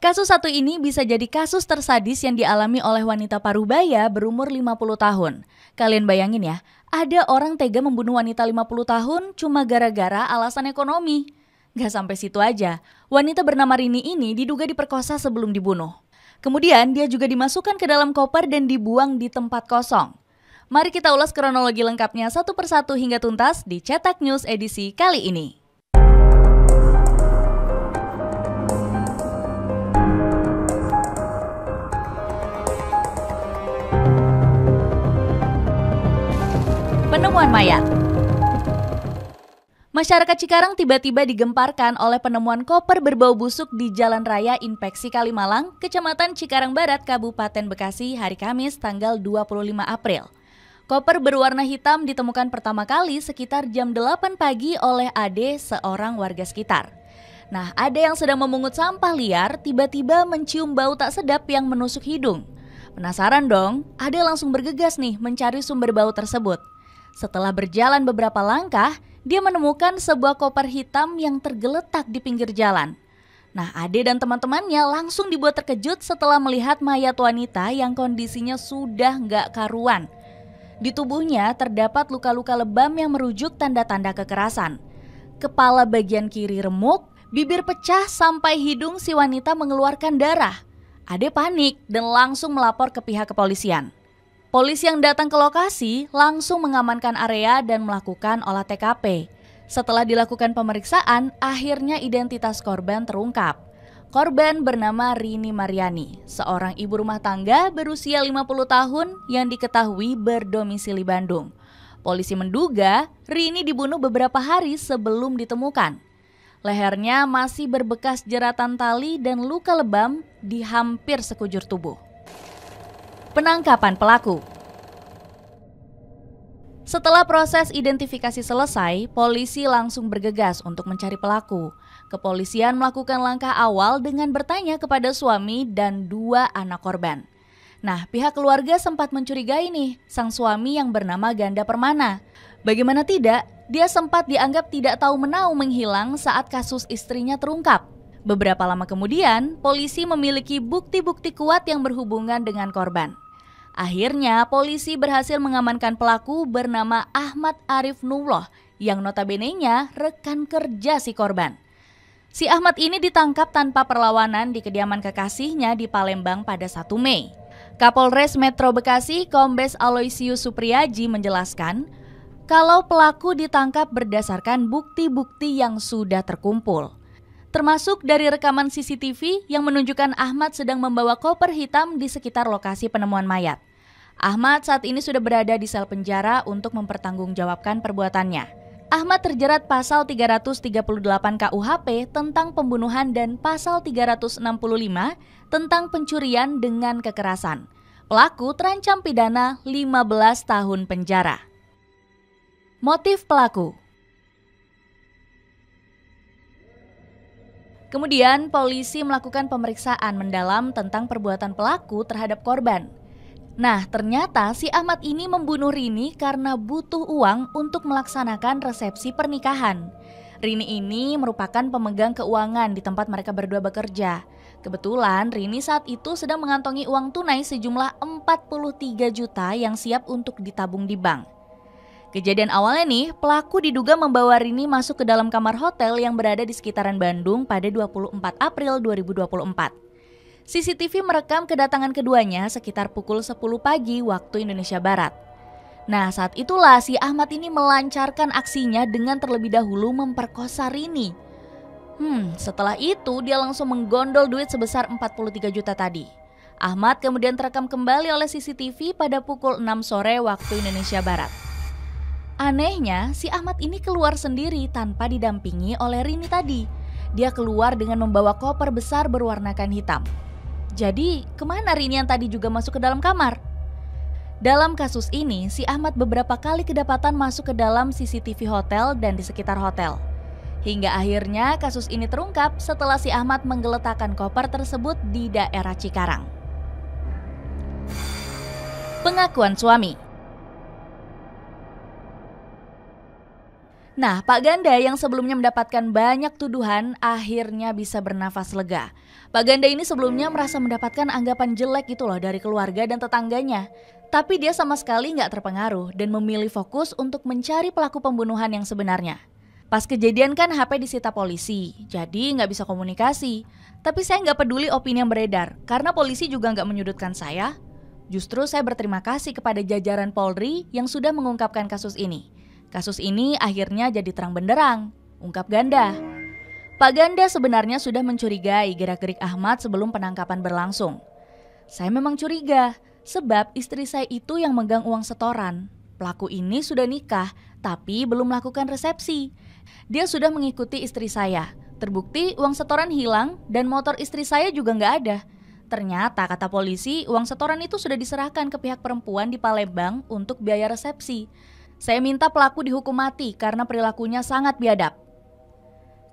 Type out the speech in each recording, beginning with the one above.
Kasus satu ini bisa jadi kasus tersadis yang dialami oleh wanita parubaya berumur 50 tahun. Kalian bayangin ya, ada orang tega membunuh wanita 50 tahun cuma gara-gara alasan ekonomi. Gak sampai situ aja, wanita bernama Rini ini diduga diperkosa sebelum dibunuh. Kemudian dia juga dimasukkan ke dalam koper dan dibuang di tempat kosong. Mari kita ulas kronologi lengkapnya satu persatu hingga tuntas di Cetak News edisi kali ini. Penemuan mayat. Masyarakat Cikarang tiba-tiba digemparkan oleh penemuan koper berbau busuk di Jalan Raya Inspeksi Kalimalang, Kecamatan Cikarang Barat, Kabupaten Bekasi, hari Kamis tanggal 25 April. Koper berwarna hitam ditemukan pertama kali sekitar jam 8 pagi oleh Ade, seorang warga sekitar. Nah, Ade yang sedang memungut sampah liar tiba-tiba mencium bau tak sedap yang menusuk hidung. Penasaran dong, Ade langsung bergegas nih mencari sumber bau tersebut. Setelah berjalan beberapa langkah, dia menemukan sebuah koper hitam yang tergeletak di pinggir jalan. Nah, Ade dan teman-temannya langsung dibuat terkejut setelah melihat mayat wanita yang kondisinya sudah nggak karuan. Di tubuhnya terdapat luka-luka lebam yang merujuk tanda-tanda kekerasan. Kepala bagian kiri remuk, bibir pecah sampai hidung si wanita mengeluarkan darah. Ade panik dan langsung melapor ke pihak kepolisian. Polisi yang datang ke lokasi langsung mengamankan area dan melakukan olah TKP. Setelah dilakukan pemeriksaan, akhirnya identitas korban terungkap. Korban bernama Rini Mariani, seorang ibu rumah tangga berusia 50 tahun yang diketahui berdomisili Bandung. Polisi menduga Rini dibunuh beberapa hari sebelum ditemukan. Lehernya masih berbekas jeratan tali dan luka lebam di hampir sekujur tubuh. Penangkapan pelaku. Setelah proses identifikasi selesai, polisi langsung bergegas untuk mencari pelaku. Kepolisian melakukan langkah awal dengan bertanya kepada suami dan 2 anak korban. Nah, pihak keluarga sempat mencurigai nih sang suami yang bernama Ganda Permana. Bagaimana tidak, dia sempat dianggap tidak tahu menau menghilang saat kasus istrinya terungkap. Beberapa lama kemudian, polisi memiliki bukti-bukti kuat yang berhubungan dengan korban. Akhirnya, polisi berhasil mengamankan pelaku bernama Ahmad Arif Nuloh yang notabene-nya rekan kerja si korban. Si Ahmad ini ditangkap tanpa perlawanan di kediaman kekasihnya di Palembang pada 1 Mei. Kapolres Metro Bekasi, Kombes Aloysius Supriyaji menjelaskan kalau pelaku ditangkap berdasarkan bukti-bukti yang sudah terkumpul. Termasuk dari rekaman CCTV yang menunjukkan Ahmad sedang membawa koper hitam di sekitar lokasi penemuan mayat. Ahmad saat ini sudah berada di sel penjara untuk mempertanggungjawabkan perbuatannya. Ahmad terjerat pasal 338 KUHP tentang pembunuhan dan pasal 365 tentang pencurian dengan kekerasan. Pelaku terancam pidana 15 tahun penjara. Motif pelaku. Kemudian polisi melakukan pemeriksaan mendalam tentang perbuatan pelaku terhadap korban. Nah, ternyata si Ahmad ini membunuh Rini karena butuh uang untuk melaksanakan resepsi pernikahan. Rini ini merupakan pemegang keuangan di tempat mereka berdua bekerja. Kebetulan Rini saat itu sedang mengantongi uang tunai sejumlah 43 juta yang siap untuk ditabung di bank. Kejadian awalnya nih, pelaku diduga membawa Rini masuk ke dalam kamar hotel yang berada di sekitaran Bandung pada 24 April 2024. CCTV merekam kedatangan keduanya sekitar pukul 10 pagi waktu Indonesia Barat. Nah, saat itulah si Ahmad ini melancarkan aksinya dengan terlebih dahulu memperkosa Rini. Setelah itu dia langsung menggondol duit sebesar 43 juta tadi. Ahmad kemudian terekam kembali oleh CCTV pada pukul 6 sore waktu Indonesia Barat. Anehnya, si Ahmad ini keluar sendiri tanpa didampingi oleh Rini tadi. Dia keluar dengan membawa koper besar berwarnakan hitam. Jadi, kemana Rini yang tadi juga masuk ke dalam kamar? Dalam kasus ini, si Ahmad beberapa kali kedapatan masuk ke dalam CCTV hotel dan di sekitar hotel. Hingga akhirnya kasus ini terungkap setelah si Ahmad menggeletakkan koper tersebut di daerah Cikarang. Pengakuan suami. Nah, Pak Ganda yang sebelumnya mendapatkan banyak tuduhan akhirnya bisa bernafas lega. Pak Ganda ini sebelumnya merasa mendapatkan anggapan jelek gitu loh dari keluarga dan tetangganya. Tapi dia sama sekali nggak terpengaruh dan memilih fokus untuk mencari pelaku pembunuhan yang sebenarnya. Pas kejadian kan HP disita polisi, jadi nggak bisa komunikasi. Tapi saya nggak peduli opini yang beredar, karena polisi juga nggak menyudutkan saya. Justru saya berterima kasih kepada jajaran Polri yang sudah mengungkapkan kasus ini. Kasus ini akhirnya jadi terang benderang, ungkap Ganda. Pak Ganda sebenarnya sudah mencurigai gerak-gerik Ahmad sebelum penangkapan berlangsung. Saya memang curiga, sebab istri saya itu yang megang uang setoran. Pelaku ini sudah nikah, tapi belum melakukan resepsi. Dia sudah mengikuti istri saya. Terbukti uang setoran hilang dan motor istri saya juga nggak ada. Ternyata kata polisi, uang setoran itu sudah diserahkan ke pihak perempuan di Palembang untuk biaya resepsi. Saya minta pelaku dihukum mati karena perilakunya sangat biadab.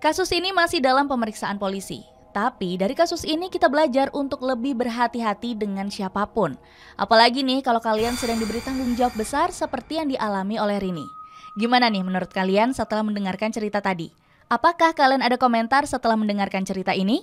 Kasus ini masih dalam pemeriksaan polisi. Tapi dari kasus ini kita belajar untuk lebih berhati-hati dengan siapapun. Apalagi nih kalau kalian sedang diberi tanggung jawab besar seperti yang dialami oleh Rini. Gimana nih menurut kalian setelah mendengarkan cerita tadi? Apakah kalian ada komentar setelah mendengarkan cerita ini?